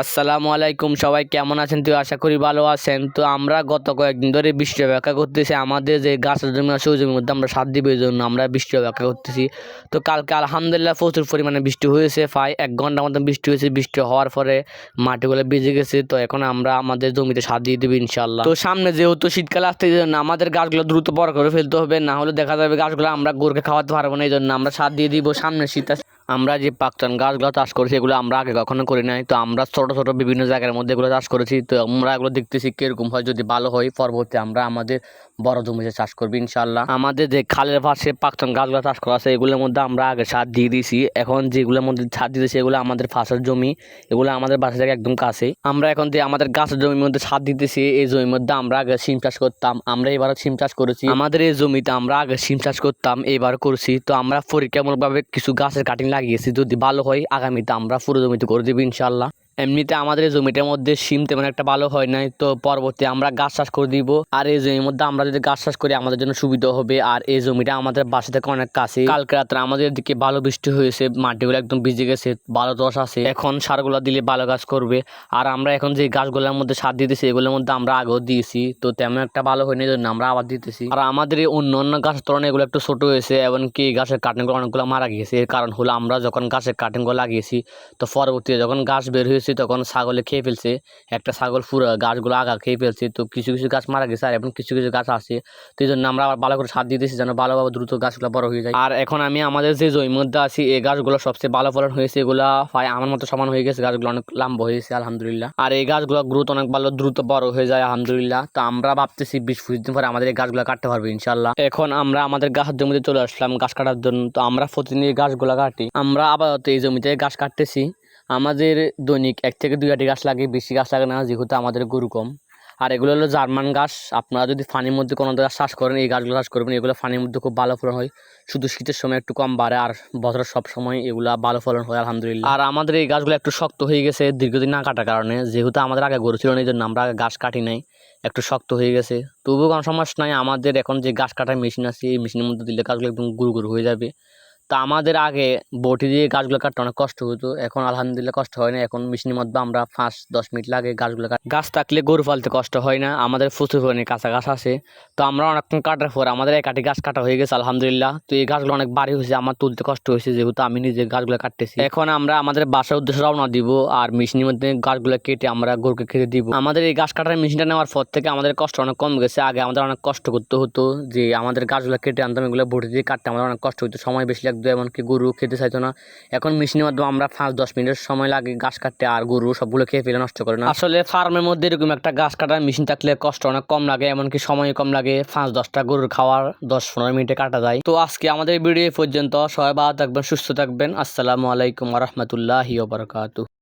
আসসালামু আলাইকুম, সবাই কেমন আছেন? তো আশা করি ভালো আছেন। তো আমরা গত কয়েকদিন ধরে বৃষ্টি অপেক্ষা করতেছি। আমাদের যে গাছের জমি আছে ওই জমির মধ্যে আমরা সার দিব, এই জন্য আমরা বৃষ্টি অপেক্ষা করতেছি। তো কালকে আলহামদুলিল্লাহ প্রচুর পরিমাণে বৃষ্টি হয়েছে, প্রায় 1 ঘন্টার মতন বৃষ্টি হয়েছে। বৃষ্টি হওয়ার পরে মাটিগুলো ভিজে গেছে। তো এখন আমরা আমাদের জমিতে সার দিয়ে দেবো ইনশাল্লাহ। তো সামনে যেহেতু শীতকাল আসতে, এই জন্য আমাদের গাছগুলো দ্রুত বড় করে ফেলতে হবে, না হলে দেখা যাবে গাছগুলো আমরা গরুকে খাওয়াতে পারবো না। এই জন্য আমরা সার দিয়ে দিব। সামনে শীত আমরা যে পাকচান গাছগুলো চাষ করেছি এগুলো আমরা আগে কখনো করি নাই। তো আমরা ছোট ছোট বিভিন্ন জায়গার মধ্যে এগুলো চাষ করেছি। তো আমরা এগুলো দেখতেছি কিরকম হয়, যদি ভালো হয় পরবর্তী আমরা আমাদের বড় জমিতে চাষ করবো ইনশাল্লাহ। আমাদের যে খালের পাশে পাকচান গাছগুলো চাষ করা আছে এগুলোর মধ্যে আমরা আগে সার দিয়ে দিয়েছি। এখন যেগুলোর মধ্যে সার দিতেছি এগুলো আমাদের ফাঁসের জমি, এগুলো আমাদের বাসা থেকে একদম কাছে। আমরা এখন যে আমাদের গাছের জমির মধ্যে সার দিতেছি, এই জমির মধ্যে আমরা আগে সিম চাষ করতাম, আমরা এবার সিম চাষ করেছি। আমাদের এই জমিতে আমরা আগে সিম চাষ করতাম, এবার করছি। তো আমরা পরীক্ষামূলকভাবে কিছু গাছের কাটিং লাগিয়েছি, যদি ভালো হয় আগামীতে আমরা পুরো জমিতে করে দেবো ইনশাল্লাহ। এমনিতে আমাদের এই জমিটার মধ্যে সিম তেমন একটা ভালো হয় নাই, তো পরবর্তী আমরা গাছ চাষ করে দিব। আর এই জমির মধ্যে আমরা যদি গাছ চাষ করি আমাদের জন্য সুবিধা হবে। আর এই জমিটা আমাদের বাসা থেকে অনেক কাছে। কালকে রাত্রে আমাদের দিকে ভালো বৃষ্টি হয়েছে, মাটিগুলো একদম ভিজে গেছে, ভালো দশ আছে। এখন সারগুলো দিলে ভালো গাছ করবে। আর আমরা এখন যে গাছগুলোর মধ্যে সার দিতেছি এগুলোর মধ্যে আমরা আগেও দিয়েছি, তো তেমন একটা ভালো হয়নি, এই জন্য আমরা আবার দিতেছি। আর আমাদের এই অন্য অন্য গাছের তুলনায় এগুলো একটু ছোট হয়েছে, এমনকি গাছের কাটিংগুলো অনেকগুলো মারা গিয়েছে। এর কারণ হলো আমরা যখন গাছের কাটিংগুলো লাগিয়েছি, তো পরবর্তীতে যখন গাছ বের হয়েছে তখন ছাগলে খেয়ে ফেলছে। একটা ছাগল পুরো গাছগুলো আগা খেয়ে ফেলছে। তো কিছু কিছু গাছ মারা গেছে আর এখন কিছু কিছু গাছ আছে। তো এই জন্য আমরা আবার ভালো করে সার দিতেছি যেন ভালোভাবে দ্রুত গাছগুলো বড় হয়ে যায়। আর এখন আমি আমাদের যে জমির মধ্যে আছি এই গাছগুলো সবচেয়ে ভালো ফলন হয়েছে। এগুলা প্রায় আমার মতো সমান হয়ে গেছে, গাছগুলো অনেক লম্বা হয়েছে আলহামদুলিল্লাহ। আর এই গাছগুলো গ্রোথ অনেক ভালো, দ্রুত বড় হয়ে যায় আলহামদুলিল্লাহ। তো আমরা ভাবতেছি 20-25 দিন পরে আমাদের এই গাছগুলো কাটতে পারবো ইনশাল্লাহ। এখন আমরা আমাদের গাছের জমিতে চলে আসলাম গাছ কাটার জন্য। তো আমরা প্রতিদিন এই গাছগুলো কাটি। আমরা আপাতত এই জমিতে গাছ কাটতেছি। আমাদের দৈনিক 1 থেকে 2 আটি গাছ লাগে, বেশি গাছ লাগে না যেহেতু আমাদের গরু কম। আর এগুলো হলো জার্মান গাছ। আপনারা যদি ফানির মধ্যে কোনো গাছ চাষ করেন এই গাছগুলো চাষ করবেন, এগুলো ফানির মধ্যে খুব ভালো ফলন হয়। শুধু শীতের সময় একটু কম বাড়ে, আর বছরের সব সময় এগুলা ভালো ফলন হয় আলহামদুলিল্লাহ। আর আমাদের এই গাছগুলো একটু শক্ত হয়ে গেছে দীর্ঘদিন না কাটার কারণে, যেহেতু আমাদের আগে গরু ছিল না এই জন্য আমরা আগে গাছ কাটি নাই, একটু শক্ত হয়ে গেছে। তবুও কোনো সমস্যা নাই, আমাদের এখন যে গাছ কাটার মেশিন আছে এই মেশিনের মধ্যে দিলে গাছগুলো একদম গুরু গুরু হয়ে যাবে। তা আমাদের আগে বটি দিয়ে গাছগুলো কাটতে অনেক কষ্ট হতো, এখন আলহামদুলিল্লাহ কষ্ট হয় না। এখন মেশিনের মধ্যে আমরা 5-10 মিনিট লাগে গাছগুলো গাছ থাকলে গরু ফালতে কষ্ট হয় না। আমাদের প্রচুর পরিমাণে কাঁচা গাছ আছে। তো আমরা অনেকক্ষণ কাটার পর আমাদের এক আটি গাছ কাটা হয়ে গেছে আলহামদুলিল্লাহ। তো এই গাছগুলো অনেক ভারী হয়েছে, আমার তুলতে কষ্ট হয়েছে যেহেতু আমি নিজে গাছগুলো কাটতেছি। এখন আমরা আমাদের বাসার উদ্দেশ্যে রওনা দিব, আর মেশিনের মধ্যে গাছগুলো কেটে আমরা গরুকে খেতে দিব। আমাদের এই গাছ কাটার মেশিনটা নেওয়ার পর থেকে আমাদের কষ্ট অনেক কম গেছে। আগে আমাদের অনেক কষ্ট করতে হতো, যে আমাদের গাছগুলো কেটে আনতাম, এগুলো বটি দিয়ে কাটতে আমাদের অনেক কষ্ট হতো, সময় বেশি লাগতো, এমনকি গরু খেতে চাইতো না। এখন মেশিনের মাধ্যমে আমরা 5-10 মিনিটের সময় লাগে গাছ কাটতে, আর গরু সবগুলো খেয়ে ফেলে নষ্ট করে না। আসলে ফার্মের মধ্যে এরকম একটা গাছ কাটার মেশিন থাকলে কষ্ট অনেক কম লাগে, এমনকি সময় কম লাগে। 5-10টা গরুর খাওয়ার 10-15 মিনিটে কাটা যায়। তো আজকে আমাদের ভিডিও পর্যন্ত। সবাই ভালো থাকবেন, সুস্থ থাকবেন। আসসালামু আলাইকুম ওয়া রাহমাতুল্লাহি ওয়া বারাকাতুহু।